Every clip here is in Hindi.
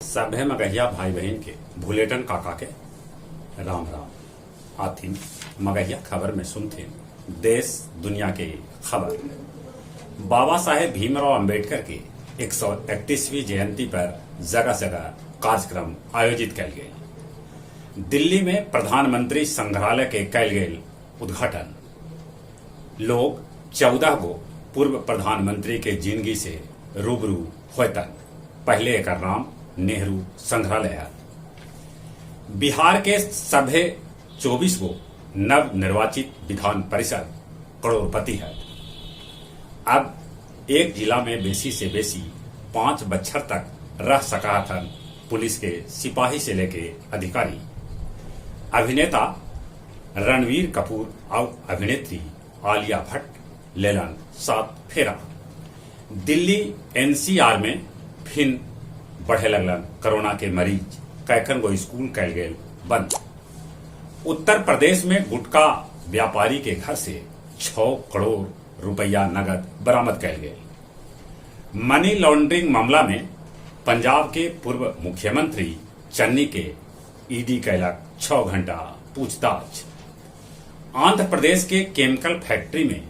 सभे मगहिया भाई बहन के भूलेटन काका के राम राम। आथिन मगहिया खबर में सुनथिन देश दुनिया के खबर। बाबा साहेब भीमराव अंबेडकर के 131वीं जयंती पर जगह जगह कार्यक्रम आयोजित कल गए। दिल्ली में प्रधानमंत्री संग्रहालय के कल गए उद्घाटन। लोग 14 गो पूर्व प्रधानमंत्री के जिंदगी से रूबरू होतन। पहले एक नाम नेहरू संग्रहालय है। बिहार के सभे 24 गो नव निर्वाचित विधान परिषद करोड़पति है। अब एक जिला में बेसी से बेसी 5 बच्चर तक रह सका था पुलिस के सिपाही से लेके अधिकारी। अभिनेता रणवीर कपूर और अभिनेत्री आलिया भट्ट लेलन 7 फेरा। दिल्ली एनसीआर में फिर बढ़े लगलन कोरोना के मरीज। कैखन गो स्कूल कैल गए बंद। उत्तर प्रदेश में गुटखा व्यापारी के घर से 6 करोड़ रुपया नगद बरामद कैल गए। मनी लॉन्ड्रिंग मामला में पंजाब के पूर्व मुख्यमंत्री चन्नी के ईडी कैलक 6 घंटा पूछताछ। आंध्र प्रदेश के केमिकल फैक्ट्री में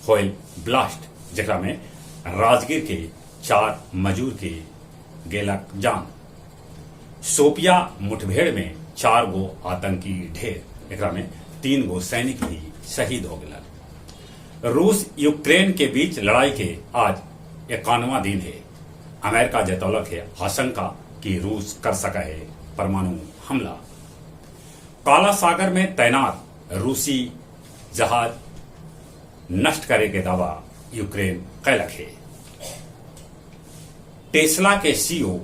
होल ब्लास्ट, जरा में राजगीर के 4 मजूर के गेलक जान। सोपिया मुठभेड़ में 4 गो आतंकी ढेर, एकरा में 3 गो सैनिक भी शहीद हो गए। रूस यूक्रेन के बीच लड़ाई के आज 51वां दिन है। अमेरिका जतौलक है आशंका कि रूस कर सका है परमाणु हमला। काला सागर में तैनात रूसी जहाज नष्ट करे के दावा यूक्रेन कैलक है। टेस्ला के सीईओ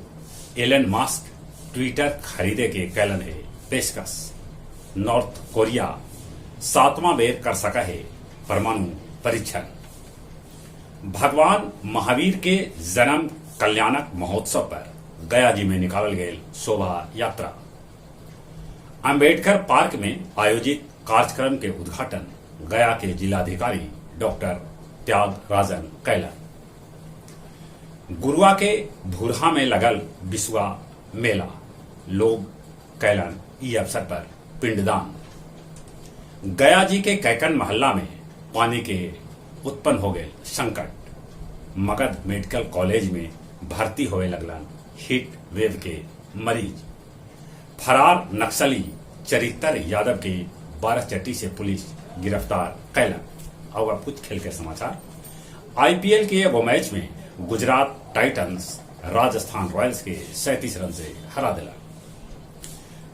एलन मास्क ट्विटर खरीदे के कैलन है पेशकश। नॉर्थ कोरिया 7वां बेर कर सका है परमाणु परीक्षण। भगवान महावीर के जन्म कल्याणक महोत्सव पर गया जी में निकालल गए शोभा यात्रा। अंबेडकर पार्क में आयोजित कार्यक्रम के उद्घाटन गया के जिलाधिकारी डॉक्टर त्यागराजन कैलन। गुरुआ के भूरहा में लगल बिसुआ मेला। लोग कैलन ई अवसर पर पिंडदान। गया जी के कैकन मोहल्ला में पानी के उत्पन्न हो गए संकट। मगध मेडिकल कॉलेज में भर्ती होए लगलन हीट वेव के मरीज। फरार नक्सली चरित्र यादव के 12 चट्टी से पुलिस गिरफ्तार कैलन। और कुछ खेल के समाचार। आईपीएल के एगो मैच में गुजरात टाइटंस राजस्थान रॉयल्स के 37 रन से हरा दिला।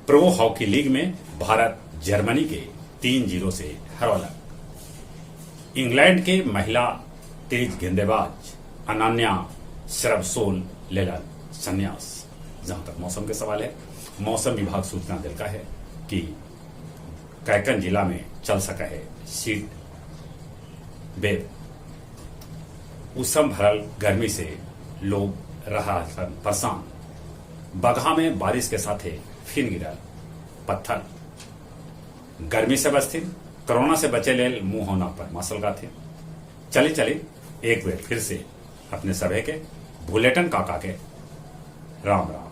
प्रो हॉकी लीग में भारत जर्मनी के 3-0 से हरौलक। इंग्लैंड के महिला तेज गेंदबाज अनन्या श्रवसोल लेलन संन्यास। जहां तक मौसम के सवाल है, मौसम विभाग सूचना दिलका है कि कैकन जिला में चल सका है शीत वेव। उसम भरल गर्मी से लोग रहा परेशान। बगहा में बारिश के साथ फिर गिरल पत्थर। गर्मी से बचथिन, कोरोना से बचे लेल मुंह होना पर मासल गाथिन। चली एक बेर फिर से अपने सभे के भूलेटन काका के राम राम।